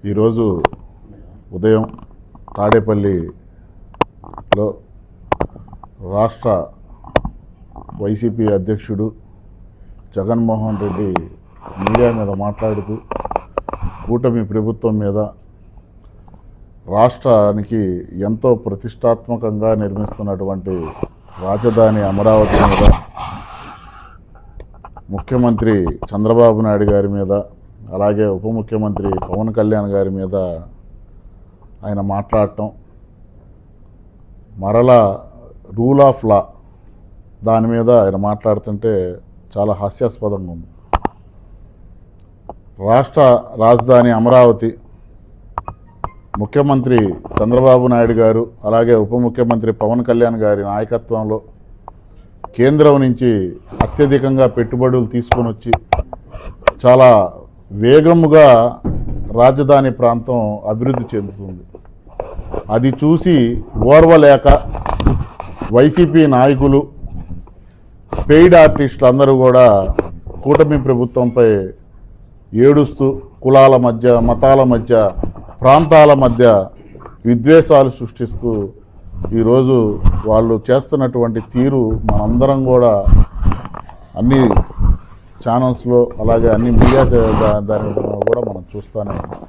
ఈరోజు ఉదయం తాడేపల్లిలో రాష్ట్ర వైసీపీ అధ్యక్షుడు జగన్మోహన్ రెడ్డి మీడియా మీద మాట్లాడుతూ కూటమి ప్రభుత్వం మీద రాష్ట్రానికి ఎంతో ప్రతిష్టాత్మకంగా నిర్మిస్తున్నటువంటి రాజధాని అమరావతి మీద ముఖ్యమంత్రి చంద్రబాబు నాయుడు గారి మీద అలాగే ఉప ముఖ్యమంత్రి పవన్ కళ్యాణ్ గారి మీద ఆయన మాట్లాడటం మరలా రూల్ ఆఫ్ లా దాని మీద ఆయన మాట్లాడుతుంటే చాలా హాస్యాస్పదంగా ఉంది. రాష్ట్ర రాజధాని అమరావతి ముఖ్యమంత్రి చంద్రబాబు నాయుడు గారు అలాగే ఉప ముఖ్యమంత్రి పవన్ కళ్యాణ్ గారి నాయకత్వంలో కేంద్రం నుంచి అత్యధికంగా పెట్టుబడులు తీసుకొని వచ్చి చాలా వేగముగా రాజధాని ప్రాంతం అభివృద్ధి చెందుతుంది. అది చూసి ఓర్వలేక వైసీపీ నాయకులు పెయిడ్ ఆర్టిస్టులు అందరూ కూడా కూటమి ప్రభుత్వంపై ఏడుస్తూ కులాల మధ్య మతాల మధ్య ప్రాంతాల మధ్య విద్వేషాలు సృష్టిస్తూ ఈరోజు వాళ్ళు చేస్తున్నటువంటి తీరు మనందరం కూడా అన్ని ఛానల్స్లో అలాగే అన్ని మీడియా దాని కూడా మనం చూస్తూనే ఉన్నాం.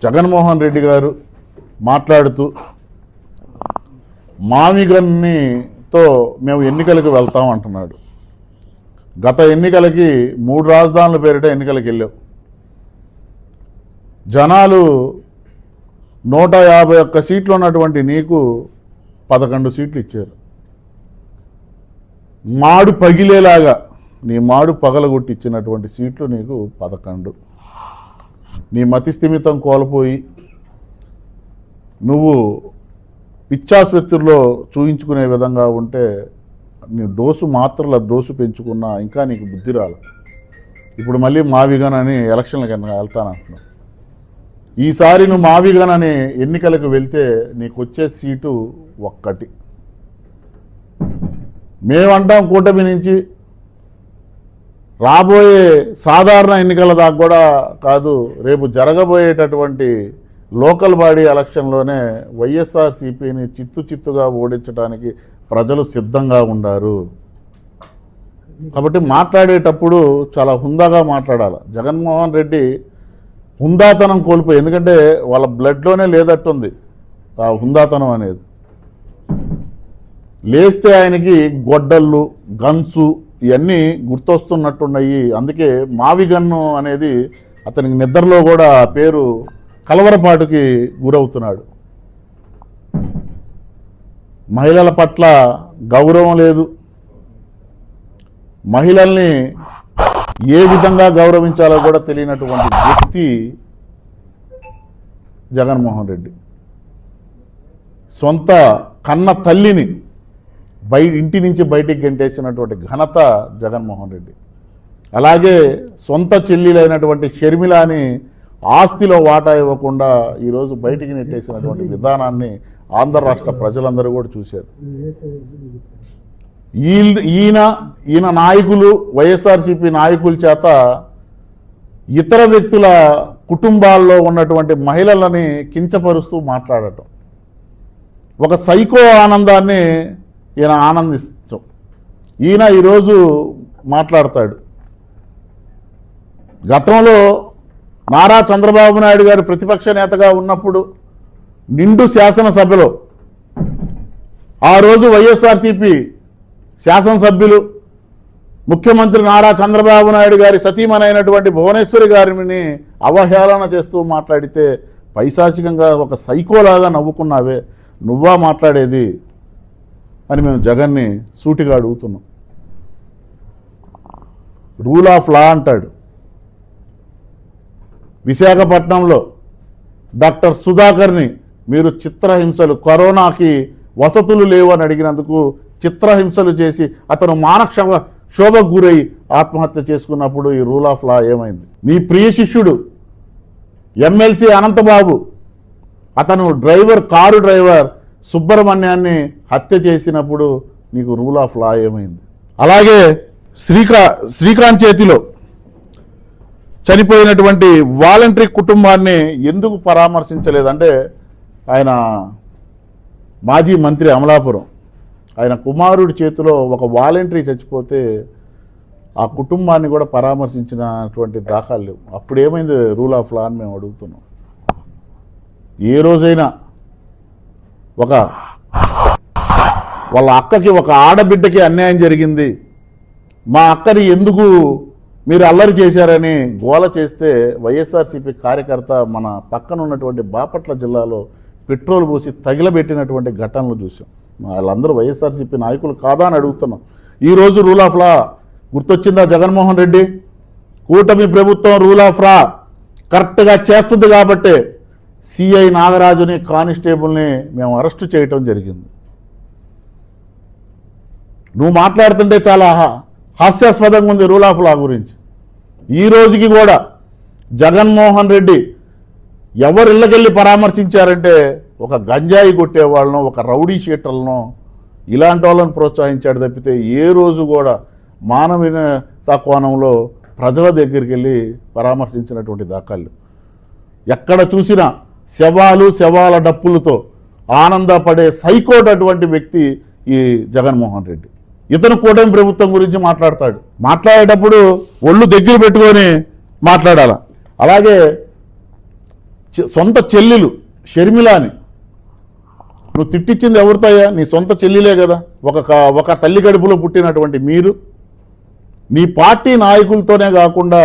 జగన్మోహన్ రెడ్డి గారు మాట్లాడుతూ మామిగన్నితో మేము ఎన్నికలకు వెళ్తాం అంటున్నాడు. గత ఎన్నికలకి 3 రాజధానుల పేరిట ఎన్నికలకు వెళ్ళావు. జనాలు 151 సీట్లు ఉన్నటువంటి నీకు 11 సీట్లు ఇచ్చారు. మాడు పగిలేలాగా నీ మాడు పగలగొట్టి ఇచ్చినటువంటి సీట్లు నీకు 11. నీ మతిస్థిమితం కోల్పోయి నువ్వు పిచ్చాసుపత్రిలో చూయించుకునే విధంగా ఉంటే నీ మాత్రల డోసు పెంచుకున్నా ఇంకా నీకు బుద్ధి రాల. ఇప్పుడు మళ్ళీ మావిగన్ అని ఎలక్షన్లకు వెళ్తానంటున్నావు. ఈసారి నువ్వు మావిగన్ అని ఎన్నికలకు వెళ్తే నీకు వచ్చే సీటు 1. మేమంటాం కూటమి నుంచి రాబోయే సాధారణ ఎన్నికల దాకా కూడా కాదు, రేపు జరగబోయేటటువంటి లోకల్ బాడీ ఎలక్షన్లోనే వైఎస్ఆర్సీపీని చిత్తుగా ఓడించడానికి ప్రజలు సిద్ధంగా ఉన్నారు. కాబట్టి మాట్లాడేటప్పుడు చాలా హుందాగా మాట్లాడాలి. జగన్మోహన్ రెడ్డి హుందాతనం కోల్పోయి, ఎందుకంటే వాళ్ళ బ్లడ్లోనే లేదట్టుంది ఆ హుందాతనం అనేది. లేస్తే ఆయనకి గొడ్డళ్ళు గన్సు ఇవన్నీ గుర్తొస్తున్నట్టున్నాయి. అందుకే మావిగన్ను అనేది అతనికి నిద్రలో కూడా ఆ పేరు కలవరపాటుకి గురవుతున్నాడు. మహిళల పట్ల గౌరవం లేదు. మహిళల్ని ఏ విధంగా గౌరవించాలో కూడా తెలియనటువంటి వ్యక్తి జగన్మోహన్ రెడ్డి. సొంత కన్న తల్లిని ఇంటి నుంచి బయటికి గెంటేసినటువంటి ఘనత జగన్మోహన్ రెడ్డి. అలాగే సొంత చెల్లెలైనటువంటి షర్మిలాని ఆస్తిలో వాటా ఇవ్వకుండా ఈరోజు బయటికి నెట్టేసినటువంటి విధానాన్ని ఆంధ్ర రాష్ట్ర ప్రజలందరూ కూడా చూశారు. ఈయన నాయకులు వైఎస్ఆర్సీపీ నాయకుల చేత ఇతర వ్యక్తుల కుటుంబాల్లో ఉన్నటువంటి మహిళలని కించపరుస్తూ మాట్లాడటం, ఒక సైకో ఆనందాన్ని ఈయన ఆనందిస్తాం. ఈయన ఈరోజు మాట్లాడతాడు. గతంలో నారా చంద్రబాబు నాయుడు గారు ప్రతిపక్ష నేతగా ఉన్నప్పుడు నిండు శాసనసభలో ఆ రోజు వైఎస్ఆర్సీపీ శాసనసభ్యులు ముఖ్యమంత్రి నారా చంద్రబాబు నాయుడు గారి సతీమణైనటువంటి భువనేశ్వరి గారిని అవహేళన చేస్తూ మాట్లాడితే పైశాచికంగా ఒక సైకోలాగా నవ్వుకున్నావే, నువ్వా మాట్లాడేది అని మేము జగన్ని సూటిగా అడుగుతున్నాం. రూల్ ఆఫ్ లా అంటాడు. విశాఖపట్నంలో డాక్టర్ సుధాకర్ని మీరు చిత్రహింసలు, కరోనాకి వసతులు లేవు అని అడిగినందుకు చిత్రహింసలు చేసి అతను మానసిక శోభకు గురై ఆత్మహత్య చేసుకున్నప్పుడు ఈ రూల్ ఆఫ్ లా ఏమైంది? నీ ప్రియ శిష్యుడు ఎమ్మెల్సీ అనంతబాబు, అతను కారు డ్రైవర్ సుబ్రహ్మణ్యాన్ని హత్య చేసినప్పుడు నీకు రూల్ ఆఫ్ లా ఏమైంది? అలాగే శ్రీకాంత్ చేతిలో చనిపోయినటువంటి వాలంటరీ కుటుంబాన్ని ఎందుకు పరామర్శించలేదంటే ఆయన మాజీ మంత్రి అమలాపురం, ఆయన కుమారుడి చేతిలో ఒక వాలంటరీ చచ్చిపోతే ఆ కుటుంబాన్ని కూడా పరామర్శించినటువంటి దాఖలు లేవు. అప్పుడు ఏమైంది రూల్ ఆఫ్ లా అని మేము అడుగుతున్నాం. ఏ రోజైనా వాళ్ళ అక్కకి ఒక ఆడబిడ్డకి అన్యాయం జరిగింది, మా అక్కని ఎందుకు మీరు అల్లరి చేశారని గోల చేస్తే వైఎస్ఆర్సీపీ కార్యకర్త మన పక్కన ఉన్నటువంటి బాపట్ల జిల్లాలో పెట్రోల్ పోసి తగిలబెట్టినటువంటి ఘటనలు చూసాం. వాళ్ళందరూ వైఎస్ఆర్సీపీ నాయకులు కాదా అని అడుగుతున్నాం. ఈరోజు రూల్ ఆఫ్ లా గుర్తొచ్చిందా జగన్మోహన్ రెడ్డి? కూటమి ప్రభుత్వం రూల్ ఆఫ్ లా కరెక్ట్గా చేస్తుంది కాబట్టి సిఐ నాగరాజుని కానిస్టేబుల్ని మేము అరెస్టు చేయటం జరిగింది. నువ్వు మాట్లాడుతుంటే చాలా హాస్యాస్పదంగా ఉంది రూల్ ఆఫ్ లా గురించి. ఈ రోజుకి కూడా జగన్మోహన్ రెడ్డి ఎవరి ఇళ్ళకెళ్ళి పరామర్శించారంటే ఒక గంజాయి కొట్టే వాళ్ళను, ఒక రౌడీ షీటర్లను, ఇలాంటి వాళ్ళని ప్రోత్సహించాడు తప్పితే ఏ రోజు కూడా మానవీయత కోణంలో ప్రజల దగ్గరికి వెళ్ళి పరామర్శించినటువంటి దాఖలు. ఎక్కడ చూసినా శవాల డప్పులతో ఆనందపడే సైకోట్ అటువంటి వ్యక్తి ఈ జగన్మోహన్ రెడ్డి. ఇతను కూటమి ప్రభుత్వం గురించి మాట్లాడేటప్పుడు ఒళ్ళు దగ్గర పెట్టుకొని మాట్లాడాల. అలాగే సొంత చెల్లెలు షర్మిలాని నువ్వు తిట్టించింది ఎవరితోయా? నీ సొంత చెల్లిలే కదా. ఒక తల్లి గడుపులో పుట్టినటువంటి మీరు నీ పార్టీ నాయకులతోనే కాకుండా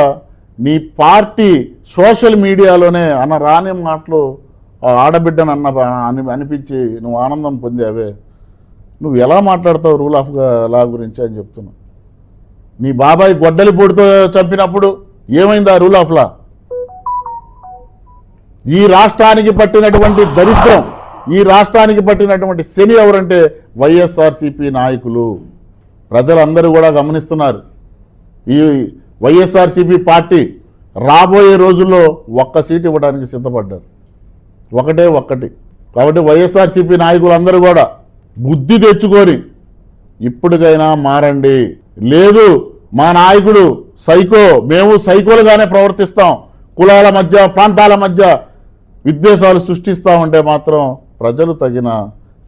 నీ పార్టీ సోషల్ మీడియాలోనే రాని మాటలు ఆడబిడ్డను అనిపించి నువ్వు ఆనందం పొందావే. నువ్వు ఎలా మాట్లాడతావు రూల్ ఆఫ్ లా గురించి అని చెప్తున్నావు. నీ బాబాయ్ గొడ్డలి పొడితో చంపినప్పుడు ఏమైంది ఆ రూల్ ఆఫ్ లా? ఈ రాష్ట్రానికి పట్టినటువంటి దరిద్రం, ఈ రాష్ట్రానికి పట్టినటువంటి శని ఎవరంటే వైఎస్ఆర్సీపీ నాయకులు. ప్రజలందరూ కూడా గమనిస్తున్నారు. ఈ వైఎస్ఆర్సీపీ పార్టీ రాబోయే రోజుల్లో ఒక్క సీటు ఇవ్వడానికి సిద్ధపడ్డారు. ఒక్కటి. కాబట్టి వైఎస్ఆర్సీపీ నాయకులందరూ కూడా బుద్ధి తెచ్చుకొని ఇప్పటికైనా మారండి. లేదు మా నాయకుడు సైకో, మేము సైకోలుగానే ప్రవర్తిస్తాం, కులాల మధ్య ప్రాంతాల మధ్య విద్వేషాలు సృష్టిస్తామంటే మాత్రం ప్రజలు తగిన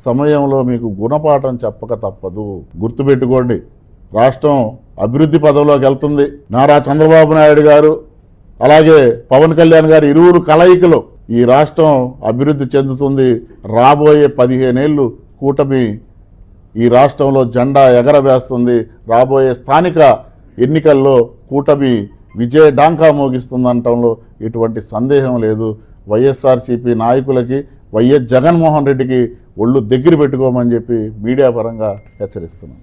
సమయంలో మీకు గుణపాఠం చెప్పక తప్పదు. గుర్తుపెట్టుకోండి, రాష్ట్రం అభివృద్ధి పదవిలోకి వెళ్తుంది. నారా చంద్రబాబు నాయుడు గారు అలాగే పవన్ కళ్యాణ్ గారు ఇరువురు కలయికలో ఈ రాష్ట్రం అభివృద్ధి చెందుతుంది. రాబోయే 15 ఏళ్ళు కూటమి ఈ రాష్ట్రంలో జెండా ఎగరవేస్తుంది. రాబోయే స్థానిక ఎన్నికల్లో కూటమి విజయ డాంకా మోగిస్తుందంటంలో ఎటువంటి సందేహం లేదు. వైఎస్ఆర్సీపీ నాయకులకి వైఎస్ జగన్మోహన్ రెడ్డికి ఒళ్ళు దగ్గర పెట్టుకోమని చెప్పి మీడియా పరంగా హెచ్చరిస్తున్నాం.